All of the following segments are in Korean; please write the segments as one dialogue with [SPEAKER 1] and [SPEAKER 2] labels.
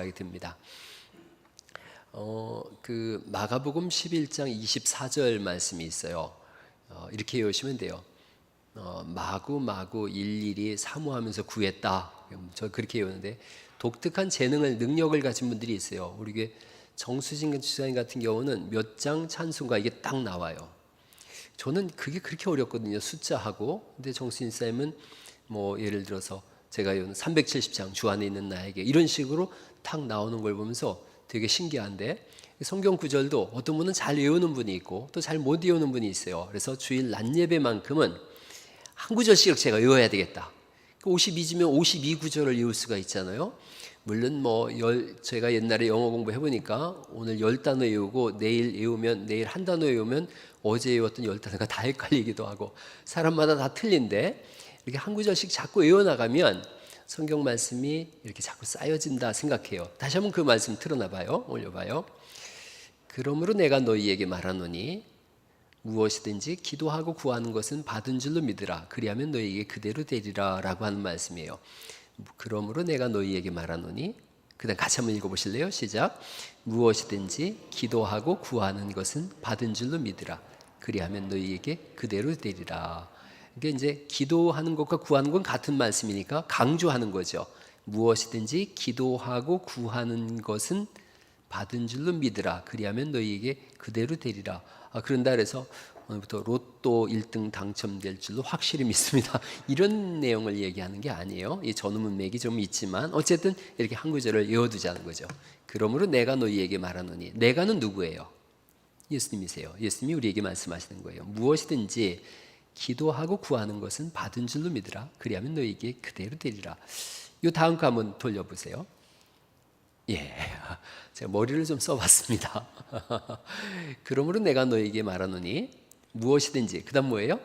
[SPEAKER 1] 생각이 듭니다. 그 마가복음 11장 24절 말씀이 있어요. 이렇게 외우시면 돼요. 마구 일일이 사모하면서 구했다. 저 그렇게 외우는데, 독특한 재능을 능력을 가진 분들이 있어요. 우리 교회 정수진 주사님 같은 경우는 몇 장 찬송가 이게 딱 나와요. 저는 그게 그렇게 어렵거든요, 숫자하고. 근데 정수진 쌤은 뭐 예를 들어서 제가 외우는 370장 주 안에 있는 나에게 이런 식으로 탁 나오는 걸 보면서 되게 신기한데, 성경 구절도 어떤 분은 잘 외우는 분이 있고 또 잘 못 외우는 분이 있어요. 그래서 주일 낮 예배만큼은 한 구절씩 제가 외워야 되겠다. 52주면 52구절을 외울 수가 있잖아요. 물론 제가 옛날에 영어 공부 해보니까 오늘 10단어 외우고 내일 한 단어 외우면 어제 외웠던 10단어가 다 헷갈리기도 하고, 사람마다 다 틀린데 이렇게 한 구절씩 자꾸 외워나가면 성경 말씀이 이렇게 자꾸 쌓여진다 생각해요. 다시 한번 그 말씀 틀어놔봐요. 올려봐요. 그러므로 내가 너희에게 말하노니 무엇이든지 기도하고 구하는 것은 받은 줄로 믿으라. 그리하면 너희에게 그대로 되리라 라고 하는 말씀이에요. 그러므로 내가 너희에게 말하노니, 그 다음 같이 한번 읽어보실래요? 시작. 무엇이든지 기도하고 구하는 것은 받은 줄로 믿으라. 그리하면 너희에게 그대로 되리라. 이게 이제 기도하는 것과 구하는 건 같은 말씀이니까 강조하는 거죠. 무엇이든지 기도하고 구하는 것은 받은 줄로 믿으라. 그리하면 너희에게 그대로 되리라. 그런다 그래서 오늘부터 로또 1등 당첨될 줄로 확실히 믿습니다. 이런 내용을 얘기하는 게 아니에요. 이 전후 문맥이 좀 있지만 어쨌든 이렇게 한 구절을 외워두자는 거죠. 그러므로 내가 너희에게 말하노니, 내가는 누구예요? 예수님이세요. 예수님이 우리에게 말씀하시는 거예요. 무엇이든지 기도하고 구하는 것은 받은 줄로 믿으라. 그리하면 너희에게 그대로 되리라. 이 다음 거 한번 돌려보세요. 예, 제가 머리를 좀 써봤습니다. 그러므로 내가 너에게 말하노니 무엇이든지, 그 다음 뭐예요?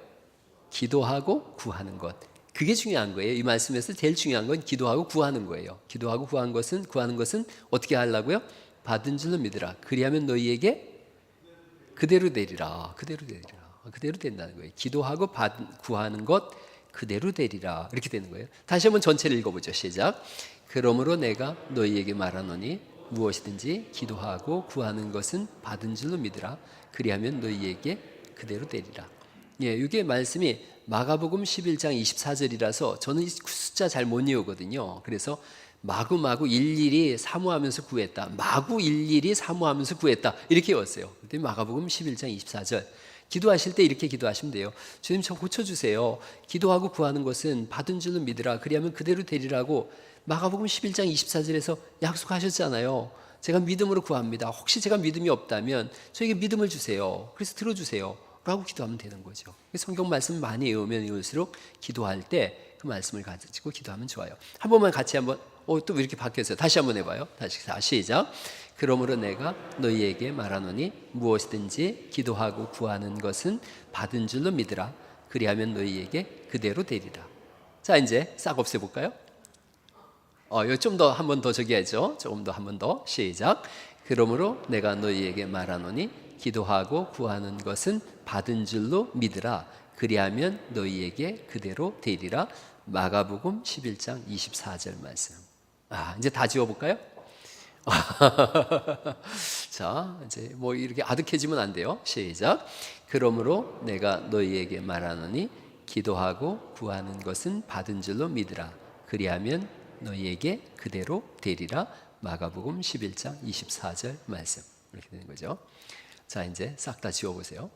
[SPEAKER 1] 기도하고 구하는 것. 그게 중요한 거예요. 이 말씀에서 제일 중요한 건 기도하고 구하는 거예요. 기도하고 구하는 것은 어떻게 하려고요? 받은 줄로 믿으라. 그리하면 너희에게 그대로 되리라. 그대로 된다는 거예요. 기도하고 구하는 것 그대로 되리라. 이렇게 되는 거예요. 다시 한번 전체를 읽어보죠. 시작. 그러므로 내가 너희에게 말하노니 무엇이든지 기도하고 구하는 것은 받은 줄로 믿으라. 그리하면 너희에게 그대로 되리라. 예, 이게 말씀이 마가복음 11장 24절이라서 저는 이 숫자 잘 못 외우거든요. 그래서 마구 일일이 사모하면서 구했다. 이렇게 외웠어요. 그때 마가복음 11장 24절. 기도하실 때 이렇게 기도하시면 돼요. 주님, 저 고쳐주세요. 기도하고 구하는 것은 받은 줄로 믿으라. 그리하면 그대로 되리라고 마가복음 11장 24절에서 약속하셨잖아요. 제가 믿음으로 구합니다. 혹시 제가 믿음이 없다면 저에게 믿음을 주세요. 그래서 들어주세요 라고 기도하면 되는 거죠. 성경 말씀 많이 외우면 외울수록 기도할 때 그 말씀을 가지고 기도하면 좋아요. 한 번만 같이 한번 또 왜 이렇게 바뀌었어요? 다시 한번 해봐요. 다시 시작. 그러므로 내가 너희에게 말하노니 무엇이든지 기도하고 구하는 것은 받은 줄로 믿으라. 그리하면 너희에게 그대로 되리라. 자, 이제 싹 없애볼까요? 좀 더 한 번 더 저기 하죠. 조금 더 한 번 더 시작. 그러므로 내가 너희에게 말하노니 기도하고 구하는 것은 받은 줄로 믿으라. 그리하면 너희에게 그대로 되리라. 마가복음 11장 24절 말씀. 이제 다 지워볼까요? 자, 이제 이렇게 아득해지면 안 돼요. 시작. 그러므로 내가 너희에게 말하노니 기도하고 구하는 것은 받은 줄로 믿으라. 그리하면 너희에게 그대로 되리라. 마가복음 11장 24절 말씀. 이렇게 되는 거죠. 자, 이제 싹 다 지워보세요.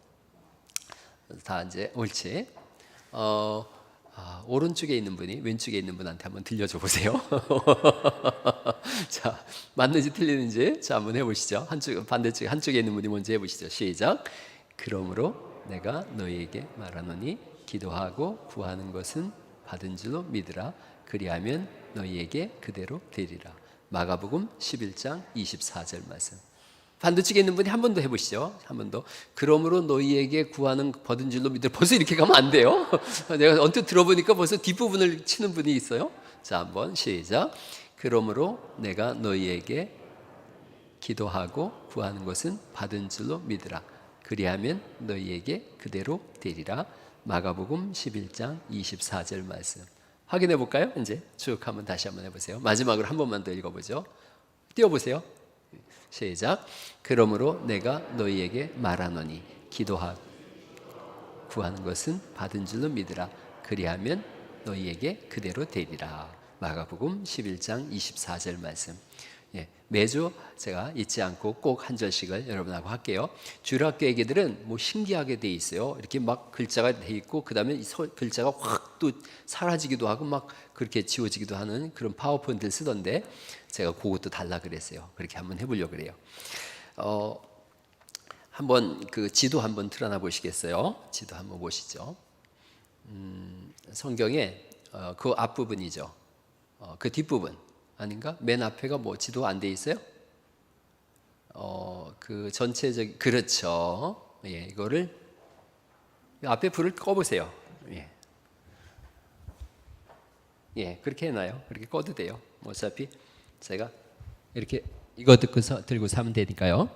[SPEAKER 1] 다 이제 옳지. 오른쪽에 있는 분이 왼쪽에 있는 분한테 한번 들려줘 보세요. 자, 맞는지 틀리는지 자 한번 해보시죠. 반대쪽에 한쪽에 있는 분이 먼저 해보시죠. 시작. 그러므로 내가 너희에게 말하노니 기도하고 구하는 것은 받은 줄로 믿으라. 그리하면 너희에게 그대로 되리라. 마가복음 11장 24절 말씀. 반대쪽에 있는 분이 한 번 더 해보시죠. 한 번 더. 그러므로 너희에게 구하는 받은 줄로 믿으라. 벌써 이렇게 가면 안 돼요. 내가 언뜻 들어보니까 벌써 뒷부분을 치는 분이 있어요. 자, 한번 시작. 그러므로 내가 너희에게 기도하고 구하는 것은 받은 줄로 믿으라. 그리하면 너희에게 그대로 되리라. 마가복음 11장 24절 말씀. 확인해 볼까요? 이제 쭉 한번 다시 한번 해보세요. 마지막으로 한 번만 더 읽어보죠. 띄워보세요. 시작. 그러므로 내가 너희에게 말하노니 기도하 구하는 것은 받은 줄로 믿으라. 그리하면 너희에게 그대로 되리라. 마가복음 11장 24절 말씀. 예, 매주 제가 잊지 않고 꼭 한 절씩을 여러분하고 할게요. 주일학교 애기들은 뭐 신기하게 돼 있어요. 이렇게 막 글자가 돼 있고 그 다음에 글자가 확 또 사라지기도 하고 막 그렇게 지워지기도 하는 그런 파워포인트를 쓰던데 제가 그것도 달라 그랬어요. 그렇게 한번 해보려고 그래요. 한번 그 지도 한번 틀어놔 보시겠어요? 지도 한번 보시죠. 성경에 그 앞부분이죠. 그 뒷부분 아닌가? 맨 앞에가 뭐 지도 안 돼 있어요? 그 전체적 그렇죠. 예, 이거를 앞에 불을 꺼보세요. 예, 예, 그렇게 해놔요. 그렇게 꺼도 돼요. 어차피 제가 이렇게 이거 들고 사면 되니까요.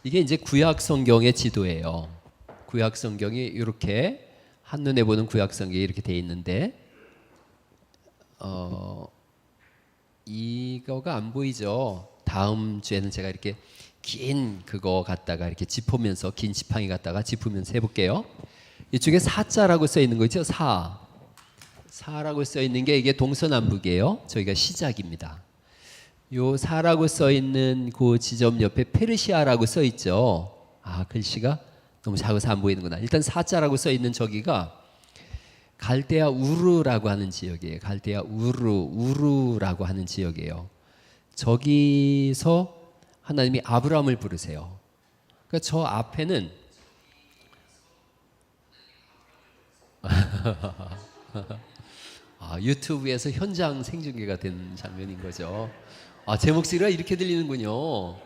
[SPEAKER 1] 이게 이제 구약 성경의 지도예요. 구약 성경이 이렇게 한눈에 보는 구약 성경이 이렇게 돼 있는데 이거가 안 보이죠. 다음 주에는 제가 이렇게 긴 그거 갖다가 이렇게 짚으면서 긴 지팡이 갖다가 짚으면서 해볼게요. 이쪽에 사자라고 써 있는 거 있죠. 사라고 써 있는 게 이게 동서남북이에요. 저희가 시작입니다. 요 사라고 써 있는 그 지점 옆에 페르시아라고 써 있죠. 아, 글씨가 너무 작아서 안 보이는구나. 일단 사자라고 써 있는 저기가 갈대아 우르라고 하는 지역이에요. 갈대아 우르라고 하는 지역이에요. 저기서 하나님이 아브라함을 부르세요. 그러니까 저 앞에는 유튜브에서 현장 생중계가 된 장면인 거죠. 제 목소리가 이렇게 들리는군요.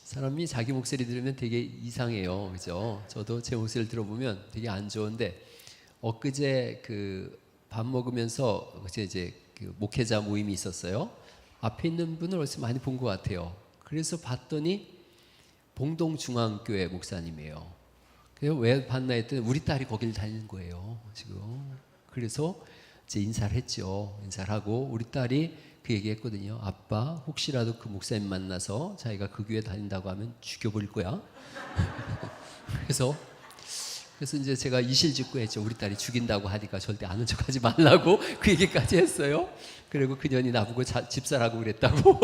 [SPEAKER 1] 사람이 자기 목소리 들으면 되게 이상해요. 그죠? 저도 제 목소리를 들어보면 되게 안 좋은데 엊그제 그 밥 먹으면서 이제 그 목회자 모임이 있었어요. 앞에 있는 분을 어디서 많이 본 것 같아요. 그래서 봤더니 봉동중앙교회 목사님이에요. 그래서 왜 봤나 했더니 우리 딸이 거기를 다니는 거예요. 지금. 그래서 이제 인사를 했죠. 인사를 하고 우리 딸이 그 얘기했거든요. 아빠 혹시라도 그 목사님 만나서 자기가 그 교회 다닌다고 하면 죽여버릴 거야. 그래서 이제 제가 이실직고했죠. 우리 딸이 죽인다고 하니까 절대 아는 척하지 말라고 그 얘기까지 했어요. 그리고 그년이 나보고 집사라고 그랬다고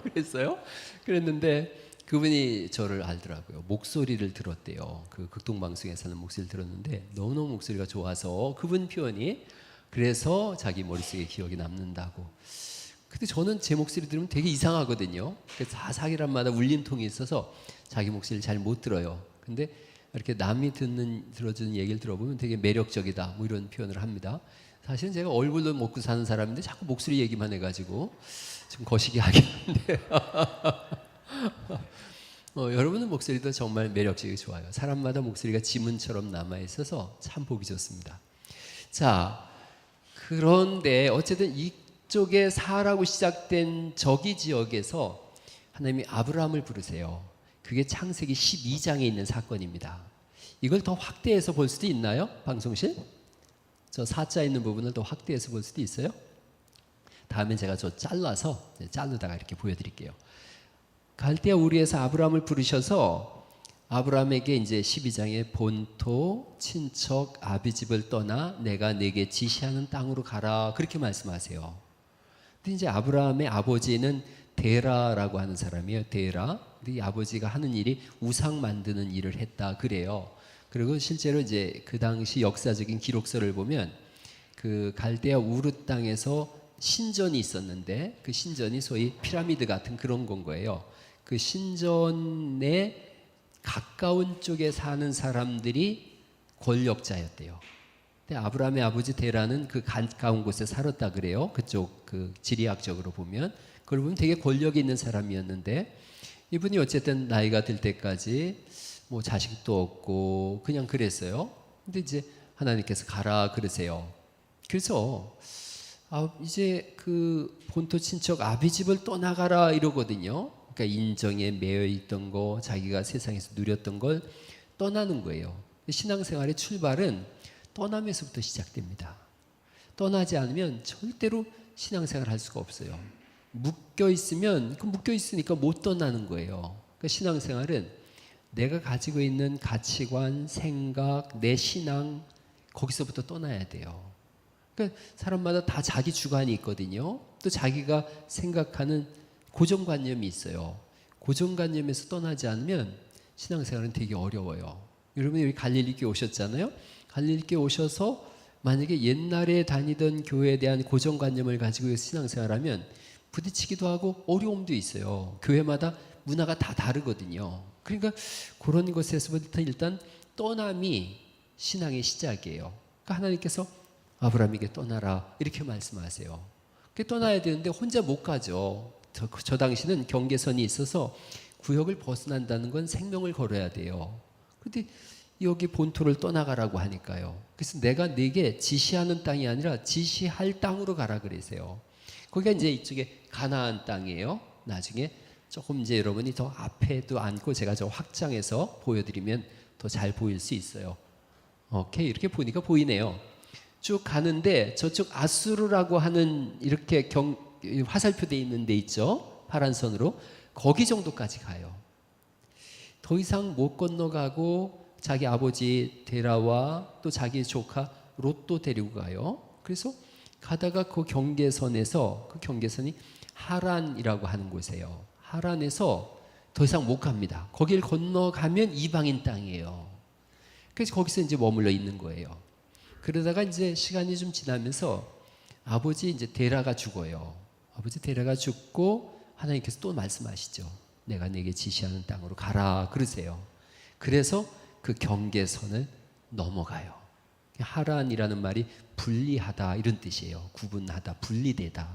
[SPEAKER 1] 그랬어요. 그랬는데 그분이 저를 알더라고요. 목소리를 들었대요. 그 극동방송에서는 목소리를 들었는데 너무너무 목소리가 좋아서 그분 표현이 그래서 자기 머릿속에 기억이 남는다고. 근데 저는 제 목소리 들으면 되게 이상하거든요. 그래서 사사기란마다 울림통이 있어서 자기 목소리를 잘 못 들어요. 근데 이렇게 남이 들어주는 얘기를 들어보면 되게 매력적이다 뭐 이런 표현을 합니다. 사실은 제가 얼굴도 먹고 사는 사람인데 자꾸 목소리 얘기만 해가지고 좀 거시기 하긴 한데 여러분의 목소리도 정말 매력적이고 좋아요. 사람마다 목소리가 지문처럼 남아있어서 참 보기 좋습니다. 자, 그런데 어쨌든 이쪽에 사라고 시작된 저기 지역에서 하나님이 아브라함을 부르세요. 그게 창세기 12장에 있는 사건입니다. 이걸 더 확대해서 볼 수도 있나요? 방송실? 저 사자 있는 부분을 더 확대해서 볼 수도 있어요? 다음엔 제가 저 자르다가 이렇게 보여드릴게요. 갈대아 우르에서 아브라함을 부르셔서 아브라함에게 이제 12장에 본토, 친척, 아비집을 떠나 내가 네게 지시하는 땅으로 가라 그렇게 말씀하세요. 근데 이제 아브라함의 아버지는 데라라고 하는 사람이에요. 데라. 근데 이 아버지가 하는 일이 우상 만드는 일을 했다 그래요. 그리고 실제로 이제 그 당시 역사적인 기록서를 보면 그 갈대아 우르 땅에서 신전이 있었는데 그 신전이 소위 피라미드 같은 그런 건 거예요. 그 신전에 가까운 쪽에 사는 사람들이 권력자였대요. 근데 아브라함의 아버지 데라는 그 가까운 곳에 살았다 그래요. 그쪽 그 지리학적으로 보면 그걸 보면 되게 권력이 있는 사람이었는데 이분이 어쨌든 나이가 들 때까지 뭐 자식도 없고 그냥 그랬어요. 근데 이제 하나님께서 가라 그러세요. 그래서 이제 그 본토 친척 아비집을 떠나가라 이러거든요. 그러니까 인정에 매여 있던 거, 자기가 세상에서 누렸던 걸 떠나는 거예요. 신앙생활의 출발은 떠남에서부터 시작됩니다. 떠나지 않으면 절대로 신앙생활 할 수가 없어요. 묶여 있으면 그 묶여 있으니까 못 떠나는 거예요. 그러니까 신앙생활은 내가 가지고 있는 가치관, 생각, 내 신앙 거기서부터 떠나야 돼요. 그러니까 사람마다 다 자기 주관이 있거든요. 또 자기가 생각하는 고정관념이 있어요. 고정관념에서 떠나지 않으면 신앙생활은 되게 어려워요. 여러분이 여기 갈릴리교회 오셨잖아요. 갈릴리교회 오셔서 만약에 옛날에 다니던 교회에 대한 고정관념을 가지고 신앙생활하면 부딪히기도 하고 어려움도 있어요. 교회마다 문화가 다 다르거든요. 그러니까 그런 것에서부터 일단 떠남이 신앙의 시작이에요. 그러니까 하나님께서 아브라함에게 떠나라 이렇게 말씀하세요. 떠나야 되는데 혼자 못 가죠. 저 당시는 경계선이 있어서 구역을 벗어난다는 건 생명을 걸어야 돼요. 그런데 여기 본토를 떠나가라고 하니까요. 그래서 내가 네게 지시하는 땅이 아니라 지시할 땅으로 가라 그러세요. 거기가 이제 이쪽에 가나안 땅이에요. 나중에 조금 이제 여러분이 더 앞에도 앉고 제가 저 확장해서 보여드리면 더 잘 보일 수 있어요. 오케이, 이렇게 보니까 보이네요. 쭉 가는데 저쪽 아수르라고 하는 이렇게 화살표 돼 있는 데 있죠. 파란 선으로 거기 정도까지 가요. 더 이상 못 건너가고 자기 아버지 데라와 또 자기 조카 롯도 데리고 가요. 그래서 가다가 그 경계선에서 그 경계선이 하란이라고 하는 곳이에요. 하란에서 더 이상 못 갑니다. 거길 건너가면 이방인 땅이에요. 그래서 거기서 이제 머물러 있는 거예요. 그러다가 이제 시간이 좀 지나면서 아버지 이제 데라가 죽어요. 아버지 데라가 죽고 하나님께서 또 말씀하시죠. 내가 네게 지시하는 땅으로 가라 그러세요. 그래서 그 경계선을 넘어가요. 하란이라는 말이 분리하다 이런 뜻이에요. 구분하다, 분리되다.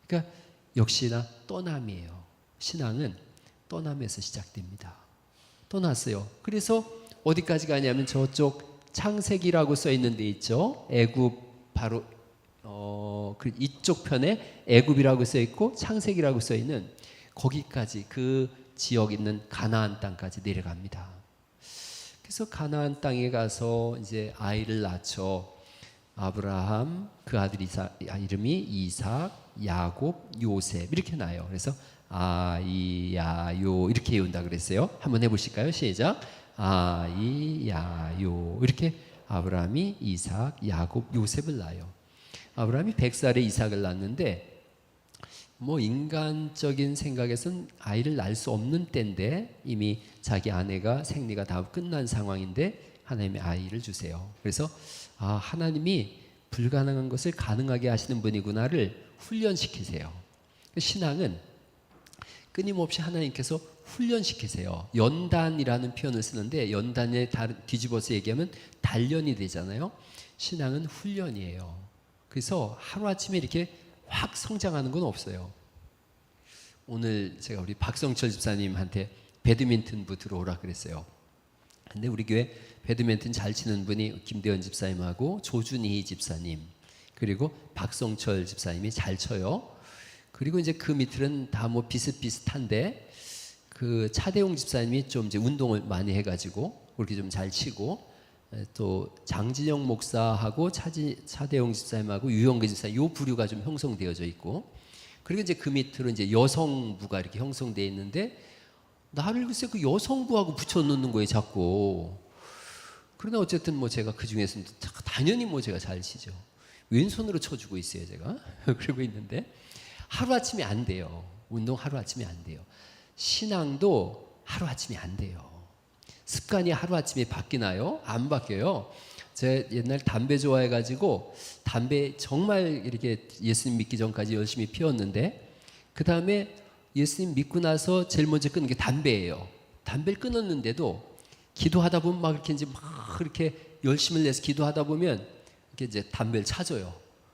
[SPEAKER 1] 그러니까 역시나 떠남이에요. 신앙은 떠남에서 시작됩니다. 떠났어요. 그래서 어디까지 가냐면 저쪽 창세기라고 써 있는 데 있죠. 애굽 바로 그 이쪽 편에 애굽이라고 써 있고 창세기라고 써 있는 거기까지 그 지역 있는 가나안 땅까지 내려갑니다. 그래서 가나안 땅에 가서 이제 아이를 낳죠. 아브라함, 그 아들 이름이 이삭, 야곱, 요셉 이렇게 나요. 그래서 아이야요 이렇게 외운다 그랬어요. 한번 해보실까요? 시작. 아이야요 이렇게 아브라함이 이삭, 야곱, 요셉을 낳아요. 아브라함이 100살에 이삭을 낳는데 뭐 인간적인 생각에서는 아이를 낳을 수 없는 때인데 이미 자기 아내가 생리가 다 끝난 상황인데 하나님이 아이를 주세요. 그래서 하나님이 불가능한 것을 가능하게 하시는 분이구나를 훈련시키세요. 신앙은 끊임없이 하나님께서 훈련시키세요. 연단이라는 표현을 쓰는데 연단에 뒤집어서 얘기하면 단련이 되잖아요. 신앙은 훈련이에요. 그래서 하루아침에 이렇게 확 성장하는 건 없어요. 오늘 제가 우리 박성철 집사님한테 배드민턴부 들어오라 그랬어요. 근데 우리 교회 배드민턴 잘 치는 분이 김대현 집사님하고 조준희 집사님 그리고 박성철 집사님이 잘 쳐요. 그리고 이제 그 밑들은 다 뭐 비슷비슷한데 그 차대용 집사님이 좀 이제 운동을 많이 해가지고 그렇게 좀 잘 치고 또 장진영 목사하고 차대용 집사님하고 유영근 집사님 요 부류가 좀 형성되어져 있고 그리고 이제 그 밑으로 이제 여성부가 이렇게 형성되어 있는데 나를 글쎄 그 여성부하고 붙여놓는 거예요 자꾸. 그러나 어쨌든 뭐 제가 그 중에서는 당연히 뭐 제가 잘 치죠. 왼손으로 쳐주고 있어요 제가. 그러고 있는데 하루아침에 안 돼요. 운동 하루아침에 안 돼요. 신앙도 하루아침에 안 돼요. 습관이 하루아침에 바뀌나요? 안 바뀌어요. 제가 옛날 담배 좋아해가지고 담배 정말 이렇게 예수님 믿기 전까지 열심히 피웠는데 그 다음에 예수님 믿고 나서 제일 먼저 끊는 게 담배예요. 담배를 끊었는데도 기도하다 보면 막 이렇게 이제 막 이렇게 열심을 내서 기도하다 보면 이렇게 이제 담배를 찾아요.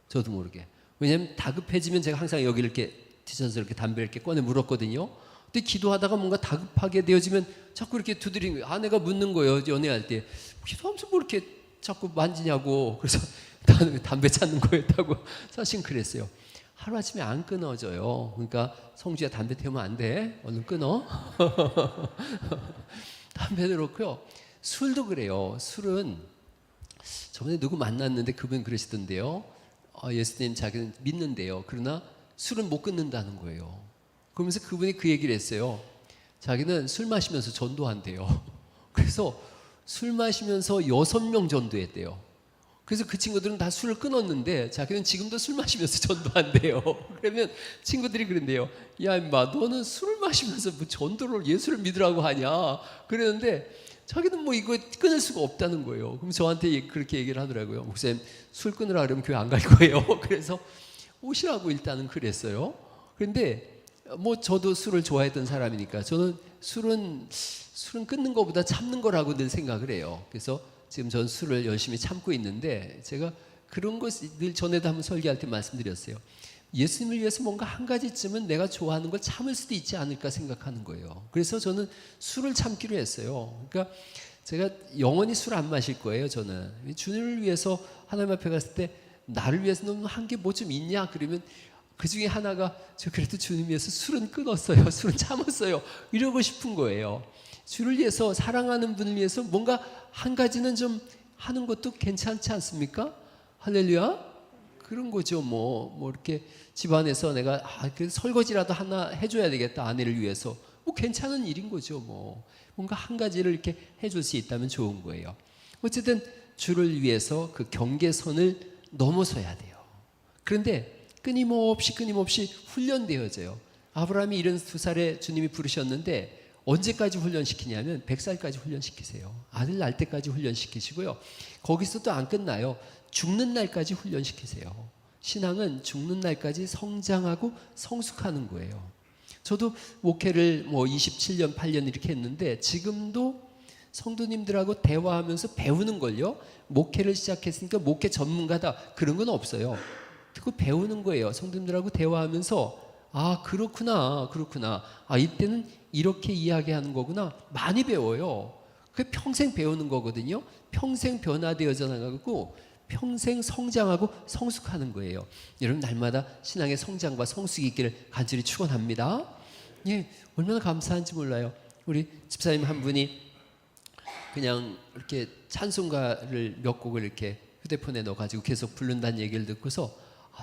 [SPEAKER 1] 저도 모르게. 왜냐하면 다급해지면 제가 항상 여기를 이렇게 뒤져서 이렇게 담배를 이렇게 꺼내 물었거든요. 근데 기도하다가 뭔가 다급하게 되어지면 자꾸 이렇게 두드리는 거예요. 아내가 묻는 거예요. 연애할 때. 기도하면서 뭐 이렇게 자꾸 만지냐고. 그래서 나는 담배 찾는 거였다고 사실 그랬어요. 하루아침에 안 끊어져요. 그러니까 성주야 담배 태우면 안 돼. 얼른 끊어. 담배도 그렇고요. 술도 그래요. 술은 저번에 누구 만났는데 그분 그러시던데요. 예수님 자기는 믿는데요. 그러나 술은 못 끊는다는 거예요. 그러면서 그분이 그 얘기를 했어요. 자기는 술 마시면서 전도한대요. 그래서 술 마시면서 6명 전도했대요. 그래서 그 친구들은 다 술을 끊었는데 자기는 지금도 술 마시면서 전도한대요. 그러면 친구들이 그런대요. 야 임마 너는 술을 마시면서 뭐 전도를 예수를 믿으라고 하냐 그랬는데 자기는 뭐 이거 끊을 수가 없다는 거예요. 그럼 저한테 그렇게 얘기를 하더라고요. 목사님 술 끊으라 그러면 교회 안 갈 거예요. 그래서 오시라고 일단은 그랬어요. 그런데 뭐 저도 술을 좋아했던 사람이니까 저는 술은 끊는 것보다 참는 거라고 늘 생각을 해요. 그래서 지금 전 술을 열심히 참고 있는데 제가 그런 것을 늘 전에도 한번 설교할 때 말씀드렸어요. 예수님을 위해서 뭔가 한 가지쯤은 내가 좋아하는 걸 참을 수도 있지 않을까 생각하는 거예요. 그래서 저는 술을 참기로 했어요. 그러니까 제가 영원히 술 안 마실 거예요. 저는 주님을 위해서 하나님 앞에 갔을 때 나를 위해서 너는 한 게 뭐 좀 있냐 그러면 그 중에 하나가 저 그래도 주님 위해서 술은 끊었어요. 술은 참았어요. 이러고 싶은 거예요. 주를 위해서 사랑하는 분을 위해서 뭔가 한 가지는 좀 하는 것도 괜찮지 않습니까? 할렐루야. 그런 거죠. 뭐 이렇게 집안에서 내가 그 설거지라도 하나 해줘야 되겠다 아내를 위해서 뭐 괜찮은 일인 거죠. 뭐 뭔가 한 가지를 이렇게 해줄 수 있다면 좋은 거예요. 어쨌든 주를 위해서 그 경계선을 넘어서야 돼요. 그런데 끊임없이 훈련되어져요. 아브라함이 72살에 주님이 부르셨는데 언제까지 훈련시키냐면 100살까지 훈련시키세요. 아들 낳을 때까지 훈련시키시고요. 거기서 또 안 끝나요. 죽는 날까지 훈련시키세요. 신앙은 죽는 날까지 성장하고 성숙하는 거예요. 저도 목회를 뭐 27년, 8년 이렇게 했는데 지금도 성도님들하고 대화하면서 배우는 걸요. 목회를 시작했으니까 목회 전문가다 그런 건 없어요. 그거 배우는 거예요. 성도님들하고 대화하면서 그렇구나. 이때는 이렇게 이야기하는 거구나. 많이 배워요. 그게 평생 배우는 거거든요. 평생 변화되어져 나가고 평생 성장하고 성숙하는 거예요. 여러분 날마다 신앙의 성장과 성숙이 있기를 간절히 축원합니다. 예, 얼마나 감사한지 몰라요. 우리 집사님 한 분이 그냥 이렇게 찬송가를 몇 곡을 이렇게 휴대폰에 넣어가지고 계속 부른다는 얘기를 듣고서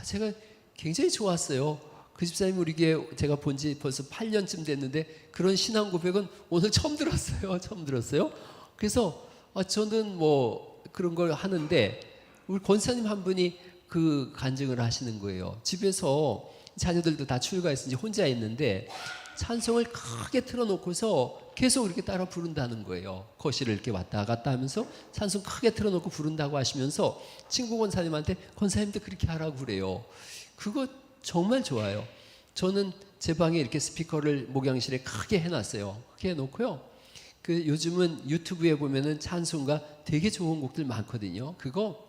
[SPEAKER 1] 제가 굉장히 좋았어요. 그 집사님 우리 교회 제가 본 지 벌써 8년쯤 됐는데 그런 신앙 고백은 오늘 처음 들었어요. 그래서 저는 뭐 그런 걸 하는데 우리 권사님 한 분이 그 간증을 하시는 거예요. 집에서 자녀들도 다 출가했으니 혼자 있는데 찬송을 크게 틀어놓고서 계속 이렇게 따라 부른다는 거예요. 거실을 이렇게 왔다 갔다 하면서 찬송 크게 틀어놓고 부른다고 하시면서 친구 권사님한테 권사님도 그렇게 하라고 그래요. 그거 정말 좋아요. 저는 제 방에 이렇게 스피커를 목양실에 크게 해놨어요. 크게 해놓고요. 그 요즘은 유튜브에 보면은 찬송가 되게 좋은 곡들 많거든요. 그거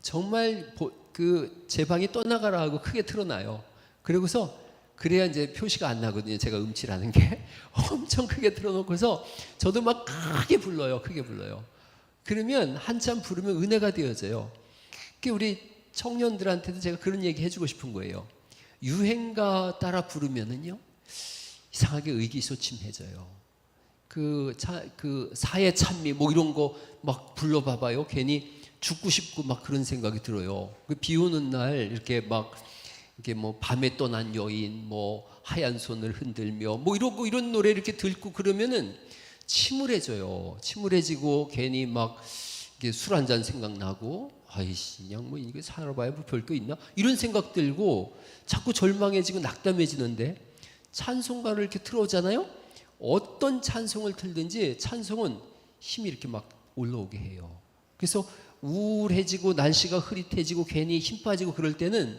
[SPEAKER 1] 정말 그 제 방이 떠나가라 하고 크게 틀어놔요. 그러고서 그래야 이제 표시가 안 나거든요. 제가 음치라는 게 엄청 크게 틀어놓고서 저도 막 크게 불러요. 그러면 한참 부르면 은혜가 되어져요. 그게 우리 청년들한테도 제가 그런 얘기 해주고 싶은 거예요. 유행가 따라 부르면은요 이상하게 의기소침해져요. 그 사회 찬미 뭐 이런 거 막 불러봐봐요. 괜히 죽고 싶고 막 그런 생각이 들어요. 비 오는 날 이렇게 막 이게 뭐 밤에 떠난 여인, 뭐 하얀 손을 흔들며 뭐 이런 노래 이렇게 듣고 그러면은 침울해지고 괜히 막 이게 술 한 잔 생각나고 아이씨 그냥 뭐 이게 살아봐야 뭐 별 거 있나 이런 생각 들고 자꾸 절망해지고 낙담해지는데 찬송가를 이렇게 틀어오잖아요. 어떤 찬송을 틀든지 찬송은 힘이 이렇게 막 올라오게 해요. 그래서 우울해지고 날씨가 흐릿해지고 괜히 힘 빠지고 그럴 때는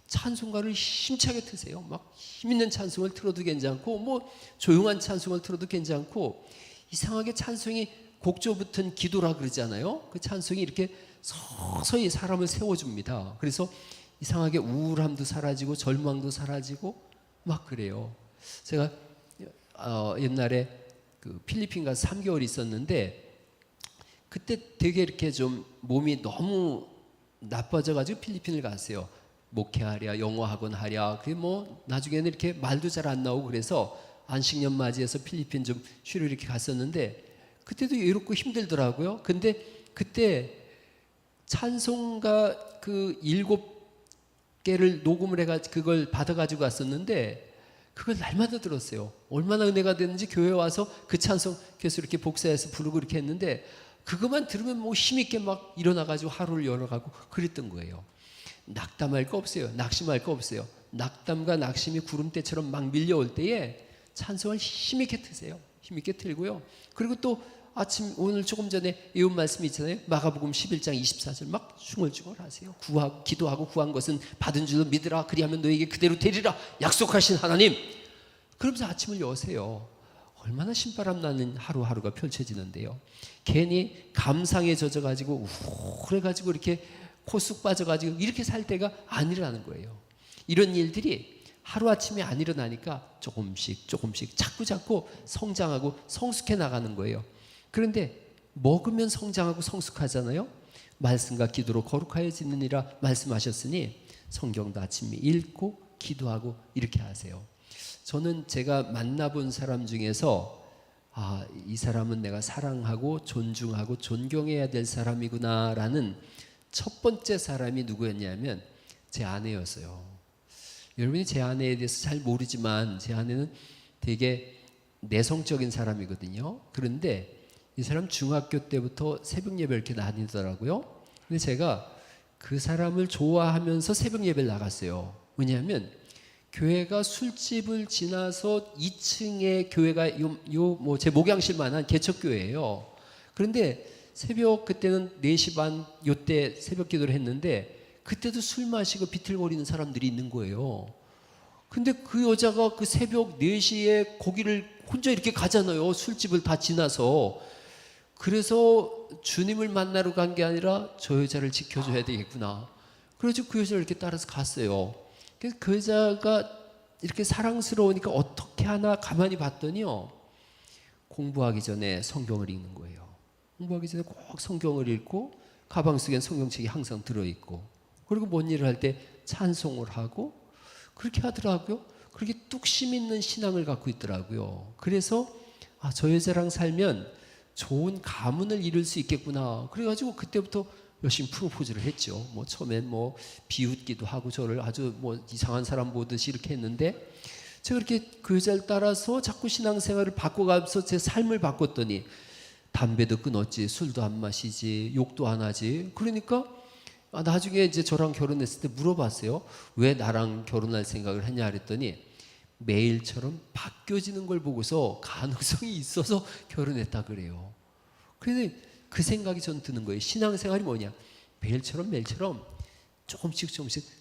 [SPEAKER 1] 찬송가를 힘차게 트세요. 막 힘있는 찬송을 틀어도 괜찮고 뭐 조용한 찬송을 틀어도 괜찮고 이상하게 찬송이 곡조 붙은 기도라 그러잖아요. 그 찬송이 이렇게 서서히 사람을 세워줍니다. 그래서 이상하게 우울함도 사라지고 절망도 사라지고 막 그래요. 제가 옛날에 그 필리핀 가서 3개월 있었는데 그때 되게 이렇게 좀 몸이 너무 나빠져가지고 필리핀을 갔어요. 목회하랴, 영어 학원 하랴. 그게 뭐 나중에는 이렇게 말도 잘 안 나오고 그래서 안식년 맞이해서 필리핀 좀 쉬러 이렇게 갔었는데 그때도 외롭고 힘들더라고요. 근데 그때 찬송가 그 7 개를 녹음을 해가지고 그걸 받아가지고 갔었는데 그걸 날마다 들었어요. 얼마나 은혜가 됐는지 교회 와서 그 찬송 계속 이렇게 복사해서 부르고 이렇게 했는데 그것만 들으면 뭐 힘있게 막 일어나가지고 하루를 열어가고 그랬던 거예요. 낙담할 거 없어요. 낙심할 거 없어요. 낙담과 낙심이 구름대처럼 막 밀려올 때에 찬송을 힘있게 트세요. 힘있게 틀고요. 그리고 또 아침 오늘 조금 전에 외운 말씀이 있잖아요. 마가복음 11장 24절 막 중얼중얼 하세요. 기도하고 구한 것은 받은 줄로 믿으라. 그리하면 너에게 그대로 되리라. 약속하신 하나님. 그러면서 아침을 여세요. 얼마나 신바람 나는 하루하루가 펼쳐지는데요. 괜히 감상에 젖어가지고 우울해가지고 이렇게 코 쑥 빠져가지고 이렇게 살 때가 아니라는 거예요. 이런 일들이 하루아침에 안 일어나니까 조금씩 자꾸 성장하고 성숙해 나가는 거예요. 그런데 먹으면 성장하고 성숙하잖아요. 말씀과 기도로 거룩하여지느니라 말씀하셨으니 성경도 아침에 읽고 기도하고 이렇게 하세요. 저는 제가 만나본 사람 중에서 이 사람은 내가 사랑하고 존중하고 존경해야 될 사람이구나라는 첫 번째 사람이 누구였냐면 제 아내였어요. 여러분이 제 아내에 대해서 잘 모르지만 제 아내는 되게 내성적인 사람이거든요. 그런데 이 사람 중학교 때부터 새벽 예배를 이렇게 다니더라고요. 근데 제가 그 사람을 좋아하면서 새벽 예배를 나갔어요. 왜냐하면 교회가 술집을 지나서 2층에 교회가 뭐 제 목양실만한 개척교회예요. 그런데 새벽 그때는 4시 반 요때 새벽 기도를 했는데 그때도 술 마시고 비틀거리는 사람들이 있는 거예요. 근데 그 여자가 그 새벽 4시에 거기를 혼자 이렇게 가잖아요. 술집을 다 지나서. 그래서 주님을 만나러 간 게 아니라 저 여자를 지켜줘야 되겠구나. 그래서 그 여자를 이렇게 따라서 갔어요. 그래서 그 여자가 이렇게 사랑스러우니까 어떻게 하나 가만히 봤더니요. 공부하기 전에 성경을 읽는 거예요. 공부하기 전에 꼭 성경을 읽고 가방 속엔 성경책이 항상 들어있고 그리고 뭔 일을 할 때 찬송을 하고 그렇게 하더라고요. 그렇게 뚝심 있는 신앙을 갖고 있더라고요. 그래서 저 여자랑 살면 좋은 가문을 이룰 수 있겠구나. 그래가지고 그때부터 열심히 프로포즈를 했죠. 뭐 처음엔 뭐 비웃기도 하고 저를 아주 뭐 이상한 사람 보듯이 이렇게 했는데 제가 그렇게 그 여자를 따라서 자꾸 신앙생활을 바꿔가면서 제 삶을 바꿨더니 담배도 끊었지, 술도 안 마시지, 욕도 안 하지. 그러니까 나중에 이제 저랑 결혼했을 때 물어봤어요. 왜 나랑 결혼할 생각을 했냐 그랬더니 매일처럼 바뀌어지는 걸 보고서 가능성이 있어서 결혼했다 그래요. 그래서 그 생각이 전 드는 거예요. 신앙생활이 뭐냐? 매일처럼 조금씩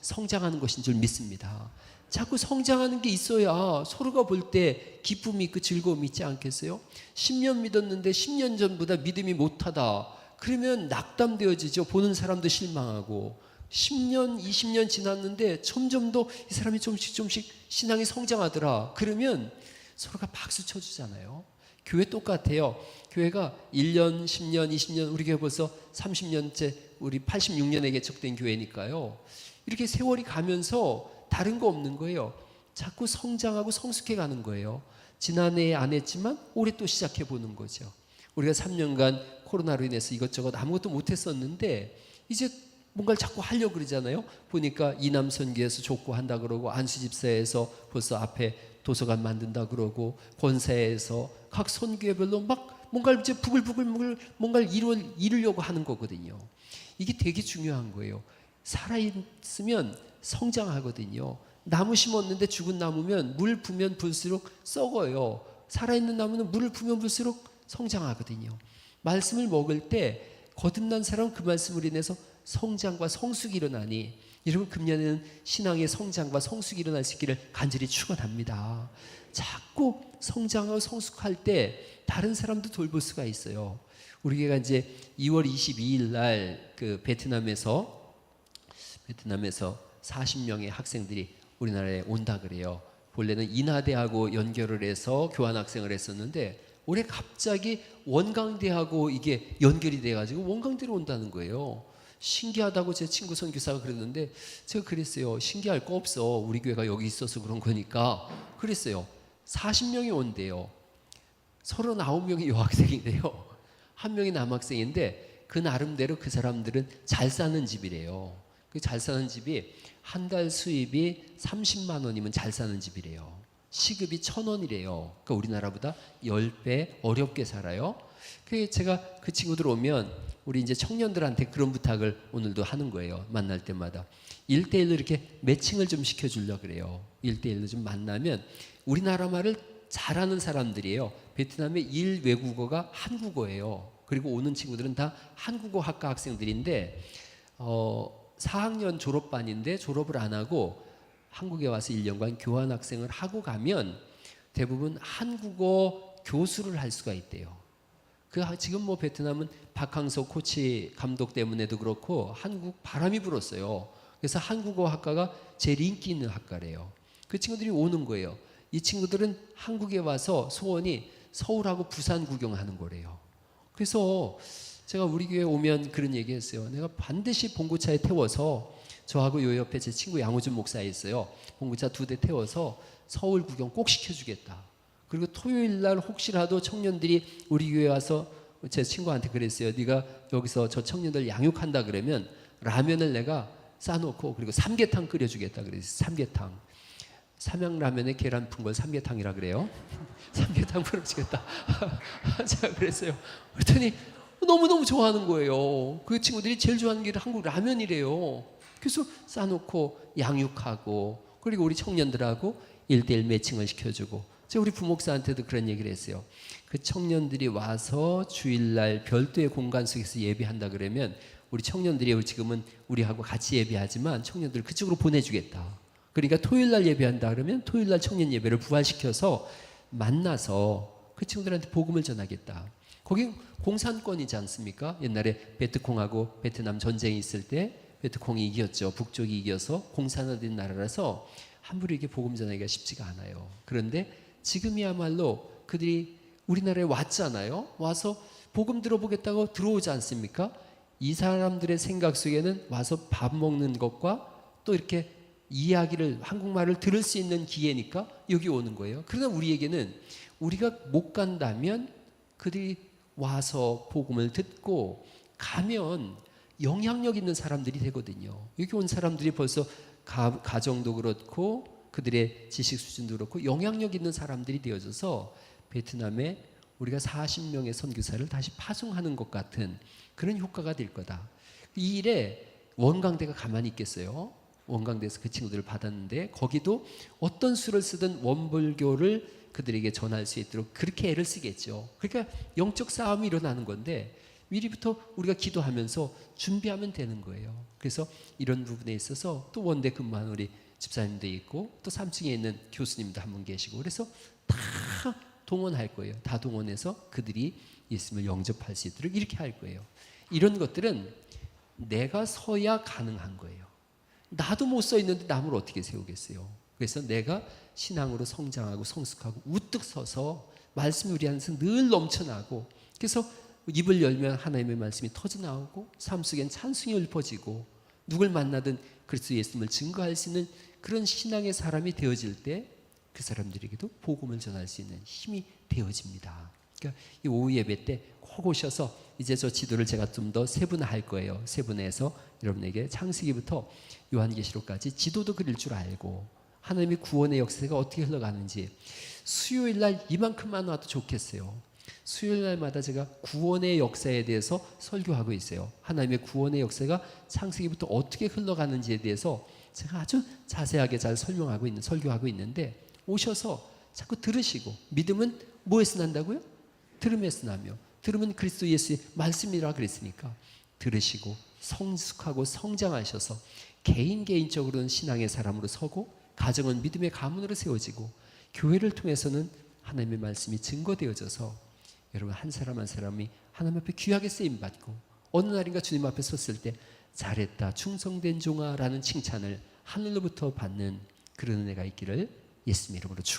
[SPEAKER 1] 성장하는 것인 줄 믿습니다. 자꾸 성장하는 게 있어야 서로가 볼 때 기쁨이 있고 즐거움이 있지 않겠어요? 10년 믿었는데 10년 전보다 믿음이 못하다. 그러면 낙담되어지죠. 보는 사람도 실망하고 10년, 20년 지났는데 점점 더 이 사람이 조금씩 신앙이 성장하더라. 그러면 서로가 박수 쳐주잖아요. 교회 똑같아요. 교회가 1년, 10년, 20년, 우리 교회 벌써 30년째, 우리 86년에 개척된 교회니까요. 이렇게 세월이 가면서 다른 거 없는 거예요. 자꾸 성장하고 성숙해 가는 거예요. 지난해에 안 했지만 올해 또 시작해 보는 거죠. 우리가 3년간 코로나로 인해서 이것저것 아무것도 못 했었는데 이제 뭔가를 자꾸 하려고 그러잖아요. 보니까 이남선교에서 족구한다 그러고 안수집사에서 벌써 앞에 도서관 만든다 그러고 권사에서 각 선교회별로 막 뭔가를 이제 부글부글 뭔가를 이루려고 하는 거거든요. 이게 되게 중요한 거예요. 살아있으면 성장하거든요. 나무 심었는데 죽은 나무면 물 부면 불수록 썩어요. 살아있는 나무는 물을 부면 불수록 성장하거든요. 말씀을 먹을 때 거듭난 사람은 그 말씀을 인해서 성장과 성숙이 일어나니 여러분 금년에는 신앙의 성장과 성숙이 일어날 수 있기를 간절히 축원합니다. 자꾸 성장하고 성숙할 때 다른 사람도 돌볼 수가 있어요. 우리 교회가 이제 2월 22일 날 그 베트남에서 40명의 학생들이 우리나라에 온다 그래요. 본래는 인하대하고 연결을 해서 교환학생을 했었는데 올해 갑자기 원광대하고 이게 연결이 돼가지고 원광대로 온다는 거예요. 신기하다고 제 친구 선교사가 그랬는데 제가 그랬어요. 신기할 거 없어. 우리 교회가 여기 있어서 그런 거니까. 그랬어요. 40명이 온대요. 39명이 여학생인데요. 한 명이 남학생인데 그 나름대로 그 사람들은 잘 사는 집이래요. 잘 사는 집이 한 달 수입이 30만 원이면 잘 사는 집이래요. 시급이 1,000원이래요. 그러니까 우리나라보다 10배 어렵게 살아요. 그래서 제가 그 친구들 오면 우리 이제 청년들한테 그런 부탁을 오늘도 하는 거예요. 만날 때마다 1대1로 이렇게 매칭을 좀 시켜주려고 그래요. 1대1로 좀 만나면 우리나라 말을 잘하는 사람들이에요. 베트남의 1 외국어가 한국어예요. 그리고 오는 친구들은 다 한국어 학과 학생들인데 4학년 졸업반인데 졸업을 안 하고 한국에 와서 1년간 교환학생을 하고 가면 대부분 한국어 교수를 할 수가 있대요. 지금 뭐 베트남은 박항서 코치 감독 때문에도 그렇고 한국 바람이 불었어요. 그래서 한국어 학과가 제일 인기 있는 학과래요. 그 친구들이 오는 거예요. 이 친구들은 한국에 와서 소원이 서울하고 부산 구경하는 거래요. 그래서 제가 우리 교회 오면 그런 얘기 했어요. 내가 반드시 봉고차에 태워서 저하고 요 옆에 제 친구 양호준 목사 있어요. 봉고차 2대 태워서 서울 구경 꼭 시켜주겠다. 그리고 토요일 날 혹시라도 청년들이 우리 교회 와서 제 친구한테 그랬어요. 네가 여기서 저 청년들 양육한다 그러면 라면을 내가 싸놓고 그리고 삼계탕 끓여주겠다 그랬어요. 삼계탕. 삼양라면에 계란 푼 걸 삼계탕이라 그래요. 삼계탕 끓여주겠다. 제가 그랬어요. 그랬더니 너무너무 좋아하는 거예요. 그 친구들이 제일 좋아하는 게 한국 라면이래요. 그래서 싸놓고 양육하고 그리고 우리 청년들하고 1대1 매칭을 시켜주고 제가 우리 부목사한테도 그런 얘기를 했어요. 그 청년들이 와서 주일날 별도의 공간 속에서 예배한다 그러면 우리 청년들이 지금은 우리하고 같이 예배하지만 청년들을 그쪽으로 보내주겠다. 그러니까 토요일날 예배한다 그러면 토요일날 청년 예배를 부활시켜서 만나서 그 친구들한테 복음을 전하겠다. 거기 공산권이지 않습니까? 옛날에 베트콩하고 베트남 전쟁이 있을 때 베트콩이 이겼죠. 북쪽이 이겨서 공산화된 나라라서 함부로 이게 복음 전하기가 쉽지가 않아요. 그런데 지금이야말로 그들이 우리나라에 왔잖아요. 와서 복음 들어보겠다고 들어오지 않습니까? 이 사람들의 생각 속에는 와서 밥 먹는 것과 또 이렇게 이야기를 한국말을 들을 수 있는 기회니까 여기 오는 거예요. 그러나 우리에게는 우리가 못 간다면 그들이 와서 복음을 듣고 가면 영향력 있는 사람들이 되거든요. 여기 온 사람들이 벌써 가정도 그렇고 그들의 지식 수준도 그렇고 영향력 있는 사람들이 되어져서 베트남에 우리가 40명의 선교사를 다시 파송하는 것 같은 그런 효과가 될 거다. 이 일에 원광대가 가만히 있겠어요? 원광대에서 그 친구들을 받았는데 거기도 어떤 수를 쓰든 원불교를 그들에게 전할 수 있도록 그렇게 애를 쓰겠죠. 그러니까 영적 싸움이 일어나는 건데 미리부터 우리가 기도하면서 준비하면 되는 거예요. 그래서 이런 부분에 있어서 또 원대 근무하는 우리 집사님도 있고 또 3층에 있는 교수님도 한 분 계시고 그래서 다 동원할 거예요. 다 동원해서 그들이 예수님을 영접할 수 있도록 이렇게 할 거예요. 이런 것들은 내가 서야 가능한 거예요. 나도 못 서 있는데 남을 어떻게 세우겠어요? 그래서 내가 신앙으로 성장하고 성숙하고 우뚝 서서 말씀이 우리 안에서 늘 넘쳐나고 그래서 입을 열면 하나님의 말씀이 터져나오고 삶 속엔 찬송이 읊어지고 누굴 만나든 그리스도 예수님을 증거할 수 있는 그런 신앙의 사람이 되어질 때 그 사람들에게도 복음을 전할 수 있는 힘이 되어집니다. 그러니까 이 오후 예배 때 꼭 오셔서 이제 저 지도를 제가 좀 더 세분화할 거예요. 세분화해서 여러분에게 창세기부터 요한계시록까지 지도도 그릴 줄 알고 하나님의 구원의 역사가 어떻게 흘러가는지 수요일 날 이만큼만 와도 좋겠어요. 수요일 날마다 제가 구원의 역사에 대해서 설교하고 있어요. 하나님의 구원의 역사가 창세기부터 어떻게 흘러가는지에 대해서 제가 아주 자세하게 잘 설교하고 있는데 오셔서 자꾸 들으시고 믿음은 뭐에서 난다고요? 들음에서 나며 들으면 그리스도 예수의 말씀이라 그랬으니까 들으시고 성숙하고 성장하셔서 개인적으로는 신앙의 사람으로 서고 가정은 믿음의 가문으로 세워지고 교회를 통해서는 하나님의 말씀이 증거되어져서 여러분 한 사람 한 사람이 하나님 앞에 귀하게 쓰임받고 어느 날인가 주님 앞에 섰을 때 잘했다 충성된 종아 라는 칭찬을 하늘로부터 받는 그런 은혜가 있기를 예수님 이름으로 축원합니다.